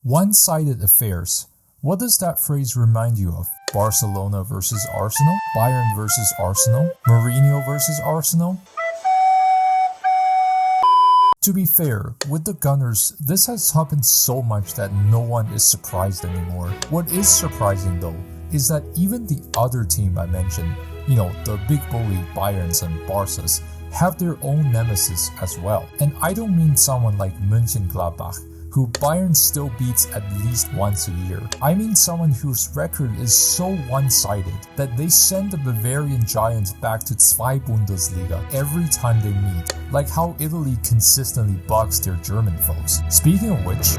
One-sided affairs. What does that phrase remind you of? Barcelona versus Arsenal? Bayern versus Arsenal? Mourinho versus Arsenal? To be fair, with the Gunners, this has happened so much that no one is surprised anymore. What is surprising though, is that even the other team I mentioned, the big bully Bayerns and Barças, have their own nemesis as well. And I don't mean someone like Mönchengladbach, who Bayern still beats at least once a year. I mean someone whose record is so one-sided that they send the Bavarian giants back to Zweibundesliga every time they meet, like how Italy consistently bugs their German foes. Speaking of which...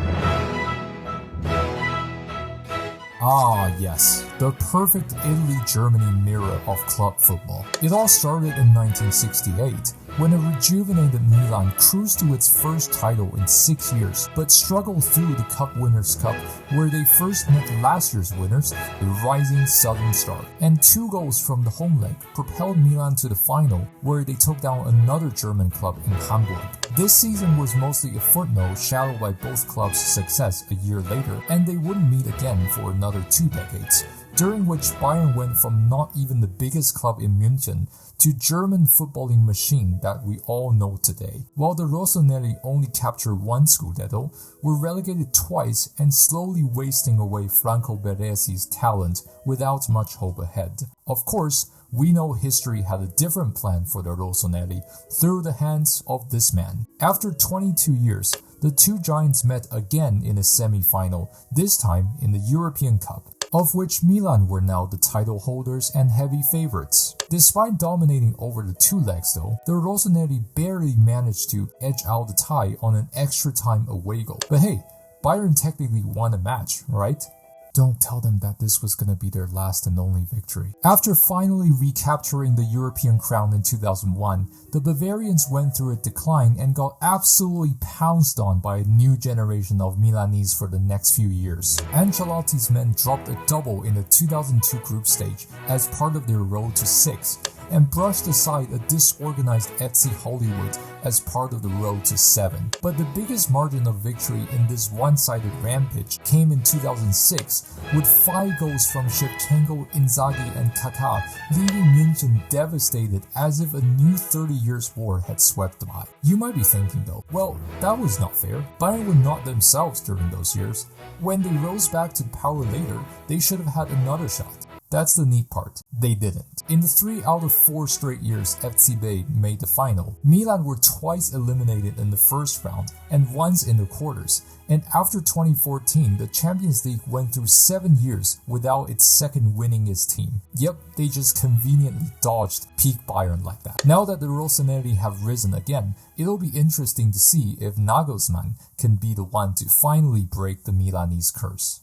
yes, the perfect Italy-Germany mirror of club football. It all started in 1968, when a rejuvenated Milan cruised to its first title in 6 years, but struggled through the Cup Winners' Cup, where they first met last year's winners, the rising Southern Star. And 2 goals from the home leg propelled Milan to the final, where they took down another German club in Hamburg. This season was mostly a footnote shadowed by both clubs' success a year later, and they wouldn't meet again for another 2 decades, during which Bayern went from not even the biggest club in München to German footballing machine that we all know today. While the Rossoneri only captured 1 Scudetto, were relegated twice and slowly wasting away Franco Baresi's talent without much hope ahead. Of course, we know history had a different plan for the Rossoneri through the hands of this man. After 22 years, the 2 giants met again in a semi-final, this time in the European Cup, of which Milan were now the title holders and heavy favorites. Despite dominating over the 2 legs though, the Rossoneri barely managed to edge out the tie on an extra time away goal. But hey, Bayern technically won a match, right? Don't tell them that this was gonna be their last and only victory. After finally recapturing the European crown in 2001, the Bavarians went through a decline and got absolutely pounced on by a new generation of Milanese for the next few years. Ancelotti's men dropped a double in the 2002 group stage as part of their road to 6, and brushed aside a disorganized FC Hollywood as part of the road to 7. But the biggest margin of victory in this one-sided rampage came in 2006, with 5 goals from Shevchenko, Inzaghi and Kaká, leaving München devastated as if a new 30 years war had swept by. You might be thinking though, well, that was not fair. Bayern were not themselves during those years. When they rose back to power later, they should have had another shot. That's the neat part. They didn't. In the 3 out of 4 straight years FCB made the final, Milan were twice eliminated in the first round and once in the quarters. And after 2014, the Champions League went through 7 years without its second winningest team. Yep, they just conveniently dodged peak Bayern like that. Now that the Rossoneri have risen again, it'll be interesting to see if Nagelsmann can be the one to finally break the Milanese curse.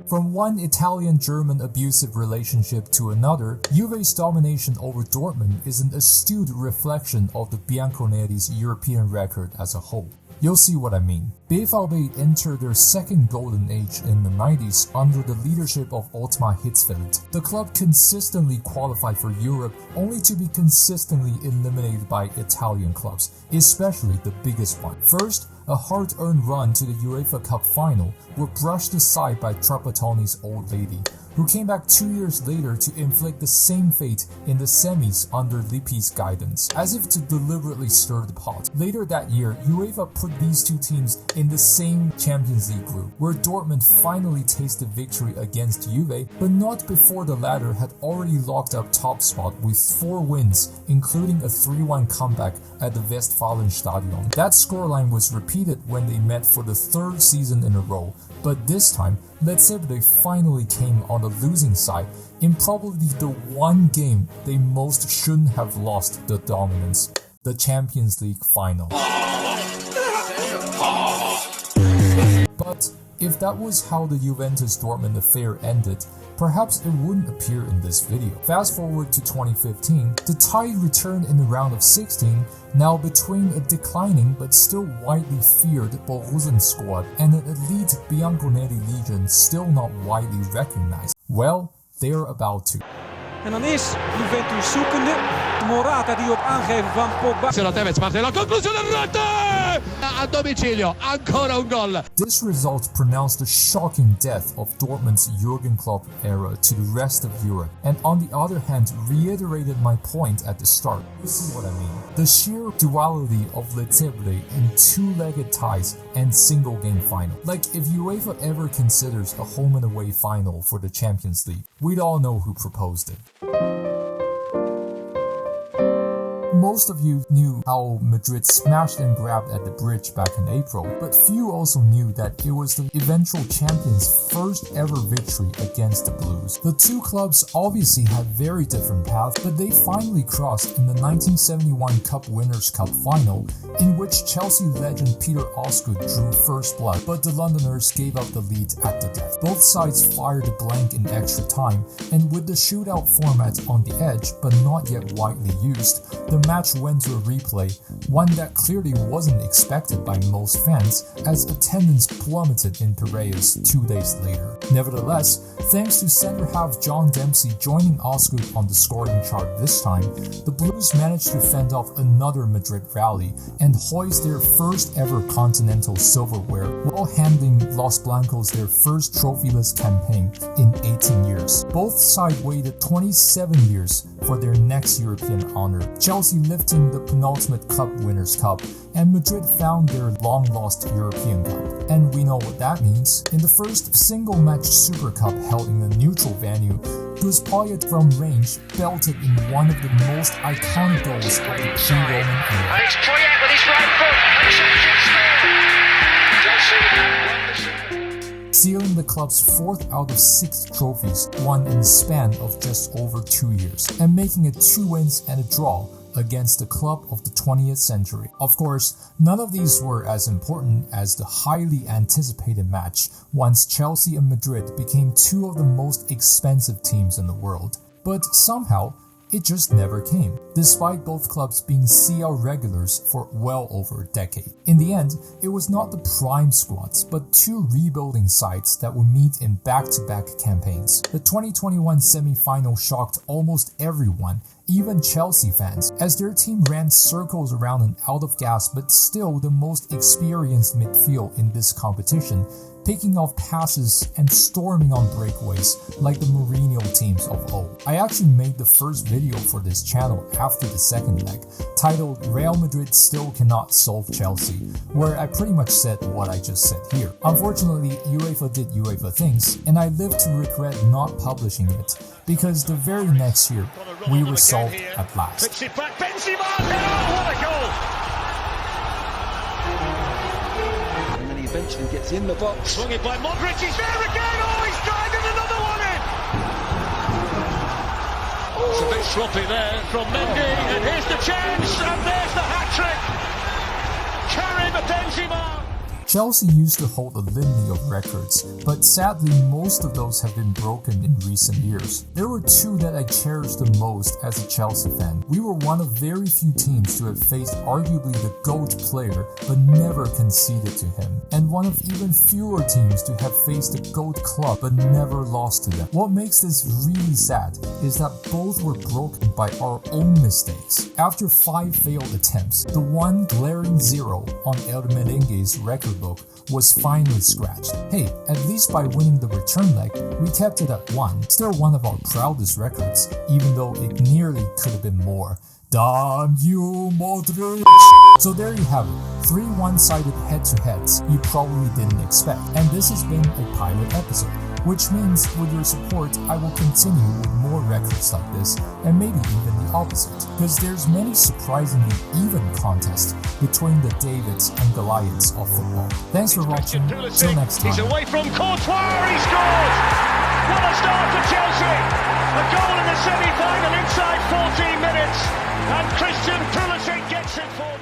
From one Italian-German abusive relationship to another, Juve's domination over Dortmund is an astute reflection of the Bianconeri's European record as a whole. You'll see what I mean. BVB entered their second golden age in the 90s under the leadership of Ottmar Hitzfeld. The club consistently qualified for Europe only to be consistently eliminated by Italian clubs, especially the biggest one. First, a hard-earned run to the UEFA Cup final were brushed aside by Trapattoni's old lady, who came back 2 years later to inflict the same fate in the semis under Lippi's guidance, as if to deliberately stir the pot. Later that year, UEFA put these 2 teams in the same Champions League group, where Dortmund finally tasted victory against Juve, but not before the latter had already locked up top spot with 4 wins, including a 3-1 comeback at the Westfalenstadion. That scoreline was repeated when they met for the 3rd season in a row, but this time, let's say they finally came on the losing side in probably the one game they most shouldn't have lost the dominance, the Champions League final. But if that was how the Juventus-Dortmund affair ended, perhaps it wouldn't appear in this video. Fast forward to 2015, the tide returned in the round of 16, now between a declining but still widely feared Borussen squad and an elite Bianconeri legion still not widely recognized. Well, they're about to. En dan is Juventus zoekende. Morata die op aangeven van Pogba. Tevez parte la conclusione del rete! A domicilio, ancora un gol. This result pronounced the shocking death of Dortmund's Jurgen Klopp era to the rest of Europe, and on the other hand reiterated my point at the start. You see what I mean? The sheer duality of Le Tigre in two-legged ties and single-game final. Like, if UEFA ever considers a home and away final for the Champions League, we'd all know who proposed it. Most of you knew how Madrid smashed and grabbed at the bridge back in April, but few also knew that it was the eventual champions' first ever victory against the Blues. The two clubs obviously had very different paths, but they finally crossed in the 1971 Cup Winners' Cup final, in which Chelsea legend Peter Osgood drew first blood, but the Londoners gave up the lead at the death. Both sides fired a blank in extra time, and with the shootout format on the edge, but not yet widely used, the match went to a replay, one that clearly wasn't expected by most fans, as attendance plummeted in Piraeus 2 days later. Nevertheless, thanks to centre-half John Dempsey joining Osgood on the scoring chart this time, the Blues managed to fend off another Madrid rally and hoist their first ever continental silverware while handing Los Blancos their first trophyless campaign in 18 years. Both sides waited 27 years for their next European honor, Chelsea lifting the penultimate Cup Winners' Cup, and Madrid found their long-lost European Cup. And we know what that means. In the first single-match Super Cup held in a neutral venue, Gus Poyet from range belted in one of the most iconic goals of the pre-Roman era. And it's Poyet with his right foot, and Chelsea sealing the club's 4th out of 6 trophies won in the span of just over 2 years, and making it 2 wins and a draw against the club of the 20th century. Of course, none of these were as important as the highly anticipated match once Chelsea and Madrid became 2 of the most expensive teams in the world. But somehow, it just never came, despite both clubs being CL regulars for well over a decade. In the end, it was not the prime squads, but 2 rebuilding sides that would meet in back-to-back campaigns. The 2021 semi-final shocked almost everyone, even Chelsea fans, as their team ran circles around an out-of-gas but still the most experienced midfield in this competition, picking off passes and storming on breakaways like the Mourinho teams of old. I actually made the first video for this channel after the second leg, titled Real Madrid Still Cannot Solve Chelsea, where I pretty much said what I just said here. Unfortunately, UEFA did UEFA things, and I live to regret not publishing it, because the very next year, we were solved at last. Eventually gets in the box. Swung it by Modric, he's there again! Oh, he's diving another one in! It's a bit sloppy there from Mendy, and here's the chance, and there's the hat-trick! Karim Benzema! Chelsea used to hold a litany of records, but sadly most of those have been broken in recent years. There were 2 that I cherished the most as a Chelsea fan. We were one of very few teams to have faced arguably the GOAT player but never conceded to him, and one of even fewer teams to have faced the GOAT club but never lost to them. What makes this really sad is that both were broken by our own mistakes. After 5 failed attempts, the one glaring 0 on El Merengue's record book was finally scratched. Hey, at least by winning the return leg, we kept it at 1, still one of our proudest records, even though it nearly could have been more. Damn you, Modric! So there you have it, 3 one-sided head-to-heads you probably didn't expect, and this has been a pilot episode, which means with your support I will continue with more records like this, and maybe even the opposite, because there's many surprisingly even contests between the Davids and Goliaths of football. Thanks for watching, till next time. He's away from Courtois, he scores! What a start for Chelsea! A goal in the semi-final inside 14 minutes, and Christian Pulisic gets it for